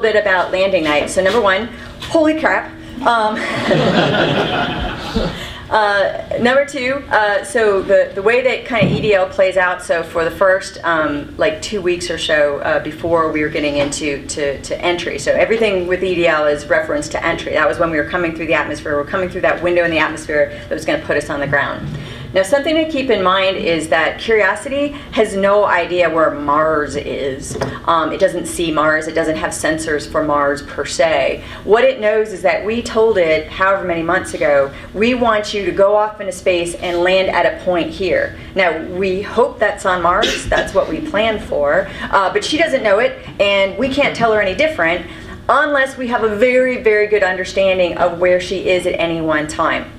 Bit about landing night. So number one, holy crap. Number two, so the way that kind of EDL plays out, so for the first like 2 weeks or so before we were getting into to entry, so everything with EDL is reference to entry. That was when we were coming through the atmosphere. We're coming through that window in the atmosphere that was going to put us on the ground. Now, something to keep in mind is that Curiosity has no idea where Mars is. It doesn't see Mars. It doesn't have sensors for Mars per se. What it knows is that we told it however many months ago, we want you to go off into space and land at a point here. Now, we hope that's on Mars. That's what we plan for. But she doesn't know it, and we can't tell her any different unless we have a very, very good understanding of where she is at any one time.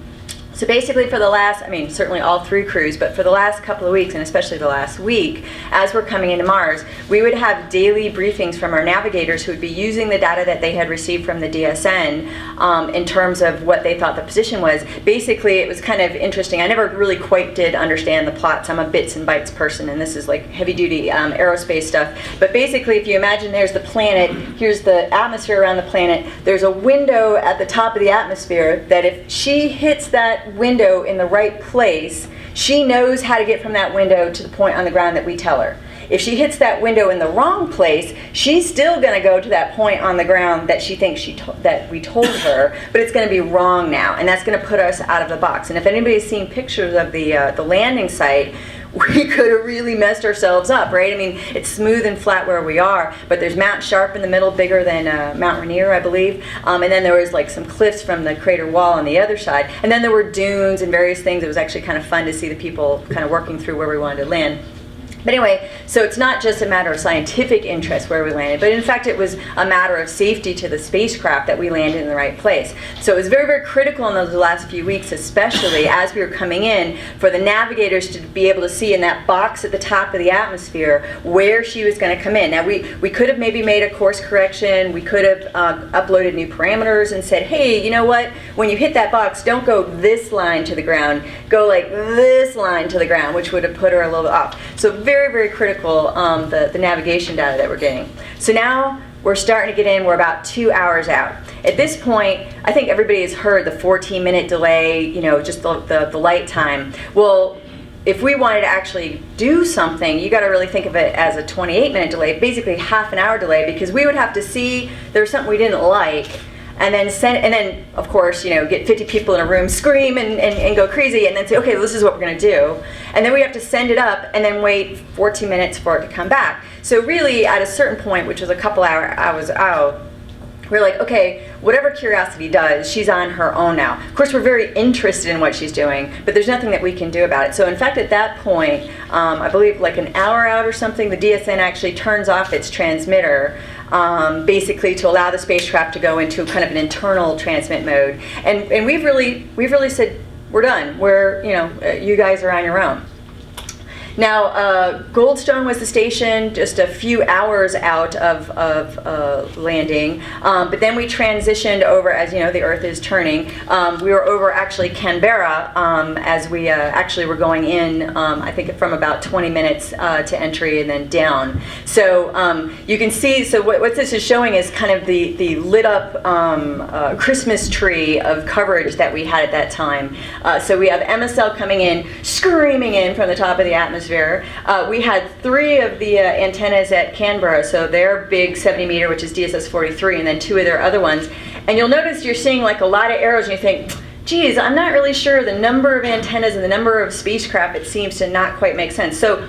So basically for the last, I mean, certainly all 3 crews, but for the last couple of weeks, and especially the last week, as we're coming into Mars, we would have daily briefings from our navigators who would be using the data that they had received from the DSN in terms of what they thought the position was. Basically, it was kind of interesting. I never really quite did understand the plots. I'm a bits and bytes person, and this is like heavy-duty aerospace stuff. But basically, if you imagine there's the planet, here's the atmosphere around the planet, there's a window at the top of the atmosphere that if she hits that window in the right place, she knows how to get from that window to the point on the ground that we tell her. If she hits that window in the wrong place, she's still going to go to that point on the ground that she thinks that we told her, but it's going to be wrong now, and that's going to put us out of the box. And if anybody's seen pictures of the landing site, we could have really messed ourselves up, right? I mean, it's smooth and flat where we are, but there's Mount Sharp in the middle, bigger than Mount Rainier, I believe. And then there was like some cliffs from the crater wall on the other side. And then there were dunes and various things. It was actually kind of fun to see the people kind of working through where we wanted to land. But anyway, so it's not just a matter of scientific interest where we landed, but in fact it was a matter of safety to the spacecraft that we landed in the right place. So it was very, very critical in those last few weeks, especially as we were coming in, for the navigators to be able to see in that box at the top of the atmosphere where she was going to come in. Now we could have maybe made a course correction, we could have uploaded new parameters and said, hey, you know what, when you hit that box, don't go this line to the ground, go like this line to the ground, which would have put her a little bit off. So very, very critical, the navigation data that we're getting. So now we're starting to get in, we're about 2 hours out. At this point, I think everybody has heard the 14-minute delay, you know, just the light time. Well, if we wanted to actually do something, you got to really think of it as a 28-minute delay, basically half an hour delay, because we would have to see there's something we didn't like, and then of course, you know, get 50 people in a room, scream and go crazy, and then say, okay, well, this is what we're going to do. And then we have to send it up and then wait 14 minutes for it to come back. So really, at a certain point, which was a couple hours out, we're like, okay, whatever Curiosity does, she's on her own now. Of course, we're very interested in what she's doing, but there's nothing that we can do about it. So in fact, at that point, I believe like an hour out or something, the DSN actually turns off its transmitter, basically to allow the spacecraft to go into kind of an internal transmit mode. And we've really said, we're done. You guys are on your own. Now, Goldstone was the station just a few hours out of landing, but then we transitioned over, as you know, the Earth is turning. We were over actually Canberra as we actually were going in, I think from about 20 minutes to entry and then down. So you can see, so what this is showing is kind of the lit up Christmas tree of coverage that we had at that time. So we have MSL coming in, screaming in from the top of the atmosphere. We had 3 of the antennas at Canberra, so their big 70 meter, which is DSS 43, and then 2 of their other ones. And you'll notice you're seeing like a lot of arrows, and you think, geez, I'm not really sure the number of antennas and the number of spacecraft, it seems to not quite make sense. So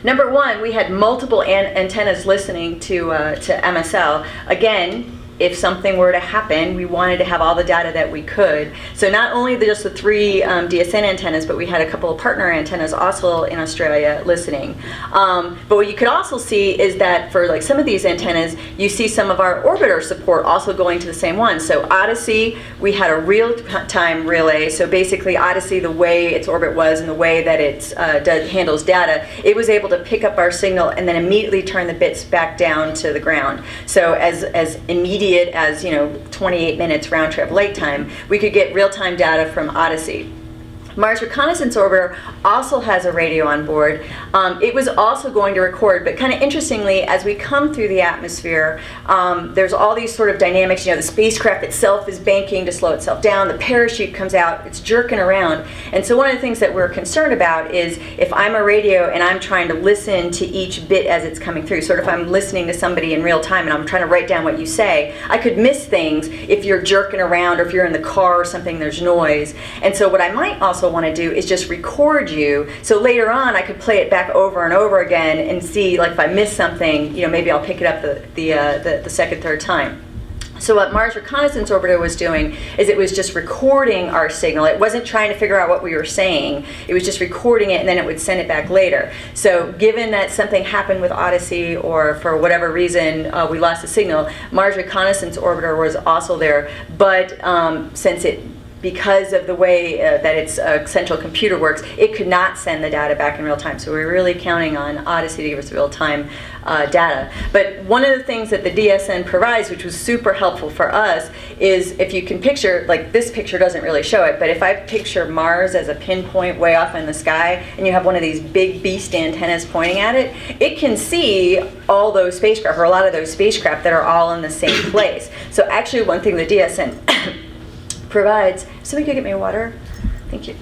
number 1, we had multiple antennas listening to MSL. Again, if something were to happen, we wanted to have all the data that we could. So not only just the 3 DSN antennas, but we had a couple of partner antennas also in Australia listening. But what you could also see is that for like some of these antennas, you see some of our orbiter support also going to the same one. So Odyssey, we had a real-time relay. So basically Odyssey, the way its orbit was and the way that it handles data, it was able to pick up our signal and then immediately turn the bits back down to the ground. So as immediate as 28 minutes round trip late time, we could get real-time data from Odyssey. Mars Reconnaissance Orbiter also has a radio on board. It was also going to record, but kind of interestingly, as we come through the atmosphere, there's all these sort of dynamics. You know, the spacecraft itself is banking to slow itself down. The parachute comes out, it's jerking around. And so one of the things that we're concerned about is if I'm a radio and I'm trying to listen to each bit as it's coming through, sort of if I'm listening to somebody in real time and I'm trying to write down what you say, I could miss things if you're jerking around or if you're in the car or something, there's noise. And so what I might also want to do is just record you, so later on I could play it back over and over again and see, like, if I miss something, you know, maybe I'll pick it up the second, third time. So what Mars Reconnaissance Orbiter was doing is it was just recording our signal. It wasn't trying to figure out what we were saying. It was just recording it, and then it would send it back later. So given that something happened with Odyssey, or for whatever reason we lost the signal, Mars Reconnaissance Orbiter was also there. But because of the way that its central computer works, it could not send the data back in real time. So we're really counting on Odyssey to give us real-time data. But one of the things that the DSN provides, which was super helpful for us, is if you can picture, like this picture doesn't really show it, but if I picture Mars as a pinpoint way off in the sky, and you have one of these big beast antennas pointing at it, it can see all those spacecraft, or a lot of those spacecraft that are all in the same place. So actually one thing the DSN provides, somebody could get me water? Thank you.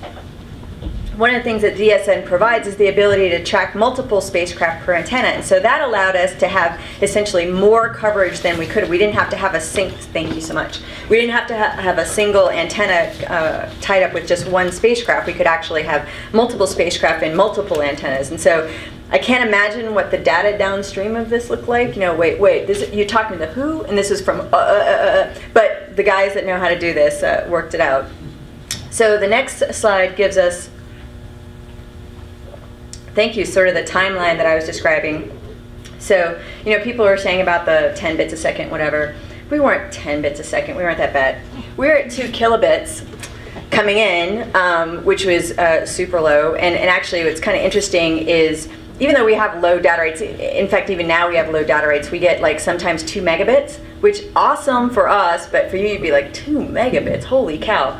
One of the things that DSN provides is the ability to track multiple spacecraft per antenna, and so that allowed us to have essentially more coverage than we could. We didn't have to have thank you so much. We didn't have to have a single antenna tied up with just one spacecraft. We could actually have multiple spacecraft and multiple antennas, and so I can't imagine what the data downstream of this looked like. You know, wait, you're talking to who? And this is from, but the guys that know how to do this worked it out. So the next slide gives us, thank you, sort of the timeline that I was describing. So, you know, people were saying about the 10 bits a second, whatever. We weren't 10 bits a second, we weren't that bad. We were at 2 kilobits coming in, which was super low. And actually what's kind of interesting is, even though we have low data rates, in fact, even now we have low data rates, we get like sometimes 2 megabits, which awesome for us, but for you, you'd be like, 2 megabits, holy cow.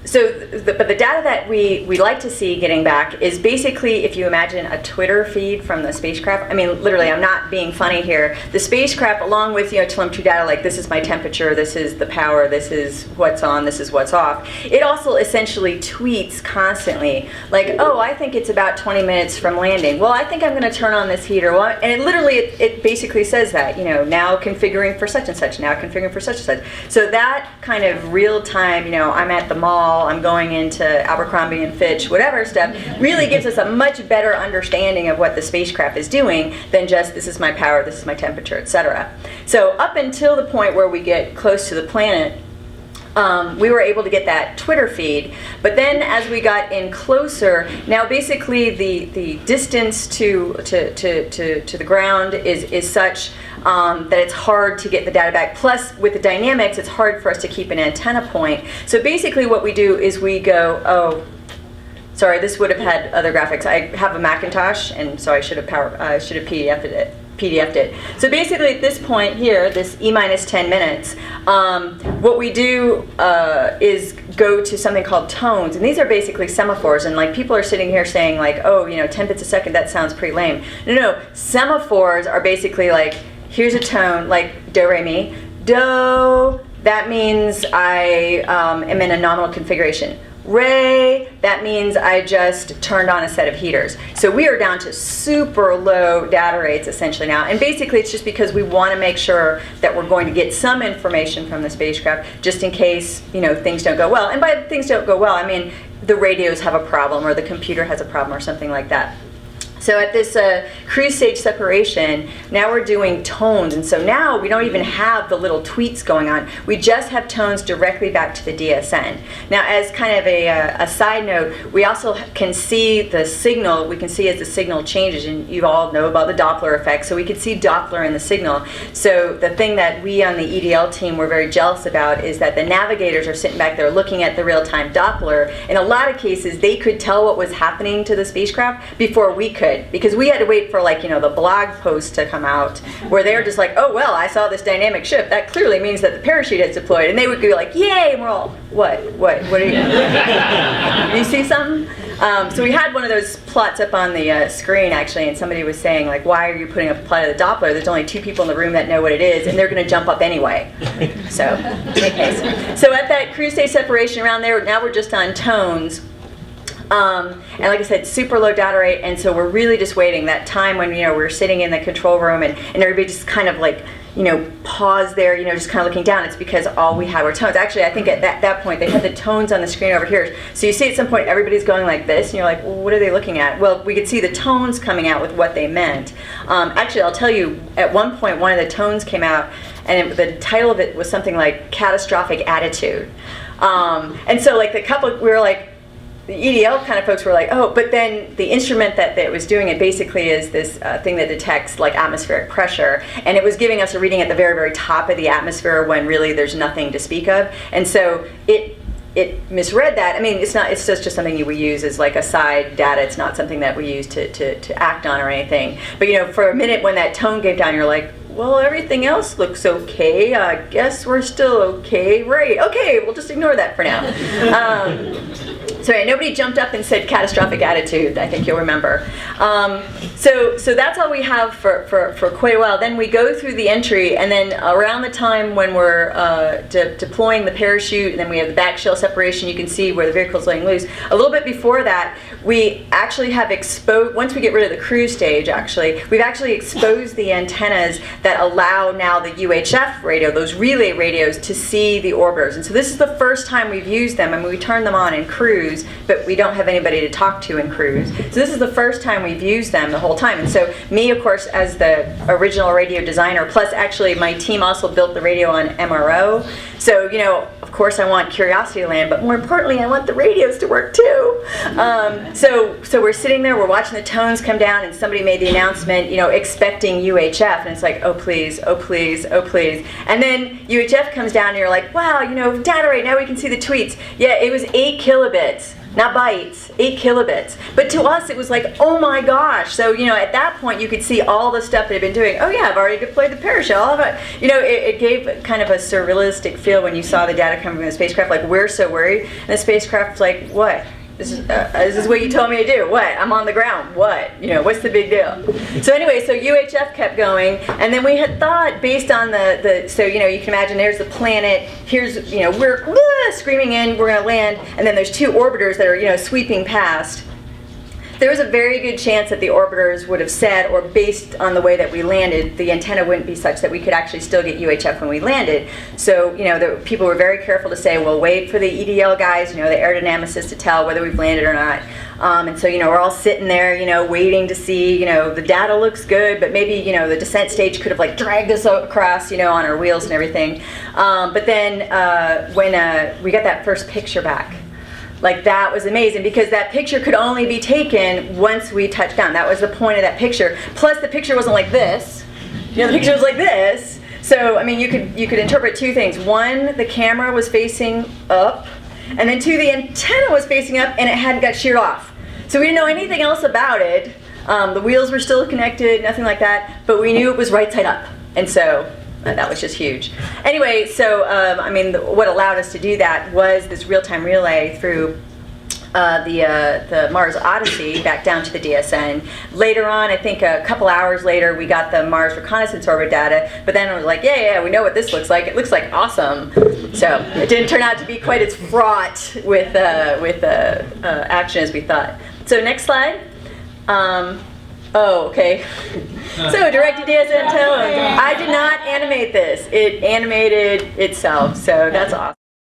But the data that we like to see getting back is basically, if you imagine a Twitter feed from the spacecraft. I mean, literally, I'm not being funny here. The spacecraft, along with, you know, telemetry data, like this is my temperature, this is the power, this is what's on, this is what's off. It also essentially tweets constantly, like, oh, I think it's about 20 minutes from landing. Well, I think I'm going to turn on this heater. Well, and it basically says that, you know, now configuring for such and such, now configuring for such and such. So that kind of real time, you know, I'm at the mall, I'm going into Abercrombie and Fitch, whatever stuff, really gives us a much better understanding of what the spacecraft is doing than just this is my power, this is my temperature, etc. So up until the point where we get close to the planet, we were able to get that Twitter feed, but then as we got in closer, now basically the distance to the ground is such that it's hard to get the data back. Plus, with the dynamics, it's hard for us to keep an antenna point. So basically what we do is we go, oh, sorry, this would have had other graphics. I have a Macintosh, and so I should have PDF'd it. So basically at this point here, this E-minus 10 minutes, what we do is go to something called tones, and these are basically semaphores, and like people are sitting here saying like, oh, you know, 10 bits a second, that sounds pretty lame. No, semaphores are basically like, here's a tone, like do, re, mi. Do, that means I am in a nominal configuration. Re, that means I just turned on a set of heaters. So we are down to super low data rates essentially now. And basically it's just because we want to make sure that we're going to get some information from the spacecraft just in case, you know, things don't go well. And by things don't go well, I mean the radios have a problem or the computer has a problem or something like that. So at this cruise stage separation, now we're doing tones, and so now we don't even have the little tweets going on. We just have tones directly back to the DSN. Now, as kind of a side note, we also can see the signal. We can see as the signal changes, and you all know about the Doppler effect, so we can see Doppler in the signal. So the thing that we on the EDL team were very jealous about is that the navigators are sitting back there looking at the real-time Doppler. In a lot of cases, they could tell what was happening to the spacecraft before we could. did, because we had to wait for the blog post to come out where they're just like, oh well, I saw this dynamic shift. That clearly means that the parachute has deployed, and they would be like, yay, and we're all, what are you? You see something? So we had one of those plots up on the screen actually, and somebody was saying why are you putting up a plot of the Doppler? There's only 2 people in the room that know what it is, and they're going to jump up anyway. So, anyways, so at that cruise stage separation around there, now we're just on tones. And like I said, super low data rate, and so we're really just waiting that time when we're sitting in the control room and everybody just kind of pause there, just kind of looking down. It's because all we had were tones. Actually, I think at that point they had the tones on the screen over here. So you see at some point everybody's going like this, and you're like, well, what are they looking at? Well, we could see the tones coming out with what they meant. Actually, I'll tell you, at one point one of the tones came out, and the title of it was something like catastrophic attitude. And so the couple, we were like, the EDL kind of folks were like, oh, but then the instrument that was doing it basically is this thing that detects atmospheric pressure, and it was giving us a reading at the very, very top of the atmosphere when really there's nothing to speak of, and so it misread that. I mean, it's just something we use as a side data. It's not something that we use to act on or anything. But for a minute when that tone came down, you're like, well, everything else looks okay. I guess we're still okay, right? Okay, we'll just ignore that for now. So nobody jumped up and said catastrophic attitude, I think you'll remember. So that's all we have for quite a while. Then we go through the entry, and then around the time when we're deploying the parachute, and then we have the back shell separation, you can see where the vehicle's laying loose. A little bit before that, we actually have exposed, once we get rid of the cruise stage actually, we've actually exposed the antennas that allow now the UHF radio, those relay radios, to see the orbiters. And so this is the first time we've used them. I mean, we turn them on in cruise, but we don't have anybody to talk to in cruise. So this is the first time we've used them the whole time. And so me, of course, as the original radio designer, plus actually my team also built the radio on MRO. So, of course I want Curiosity to land, but more importantly, I want the radios to work too. So we're sitting there, we're watching the tones come down, and somebody made the announcement, expecting UHF, and it's like, oh please, oh please, oh please. And then UHF comes down, and you're like, wow, data rate, now we can see the tweets. Yeah, it was 8 kilobits. Not bytes, 8 kilobits. But to us, it was like, oh my gosh. So, at that point, you could see all the stuff they've been doing. Oh yeah, I've already deployed the parachute. All of it. It gave kind of a surrealistic feel when you saw the data coming from the spacecraft, like, we're so worried. And the spacecraft's like, what? This is what you told me to do. What? I'm on the ground. What? What's the big deal? So anyway, so UHF kept going, and then we had thought, based on so you can imagine there's the planet. Here's we're screaming in, we're going to land, and then there's 2 orbiters that are sweeping past. There was a very good chance that the orbiters would have said, or based on the way that we landed, the antenna wouldn't be such that we could actually still get UHF when we landed. So, the people were very careful to say, well, wait for the EDL guys, the aerodynamicists, to tell whether we've landed or not. And so, we're all sitting there, waiting to see, the data looks good, but maybe, the descent stage could have dragged us across, on our wheels and everything. But then when we got that first picture back, that was amazing, because that picture could only be taken once we touched down. That was the point of that picture. Plus, the picture wasn't like this. The picture was like this. So, I mean, you could interpret 2 things. 1, the camera was facing up, and then 2, the antenna was facing up, and it hadn't got sheared off. So we didn't know anything else about it. The wheels were still connected, nothing like that, but we knew it was right side up. And so that was just huge. Anyway, so what allowed us to do that was this real-time relay through the Mars Odyssey back down to the DSN. Later on, I think a couple hours later, we got the Mars Reconnaissance Orbit data, but then it was like, yeah, we know what this looks like. It looks like awesome. So it didn't turn out to be quite as fraught with action as we thought. So next slide. Oh, okay. So directed DSN tone. I did not animate this. It animated itself, so that's awesome.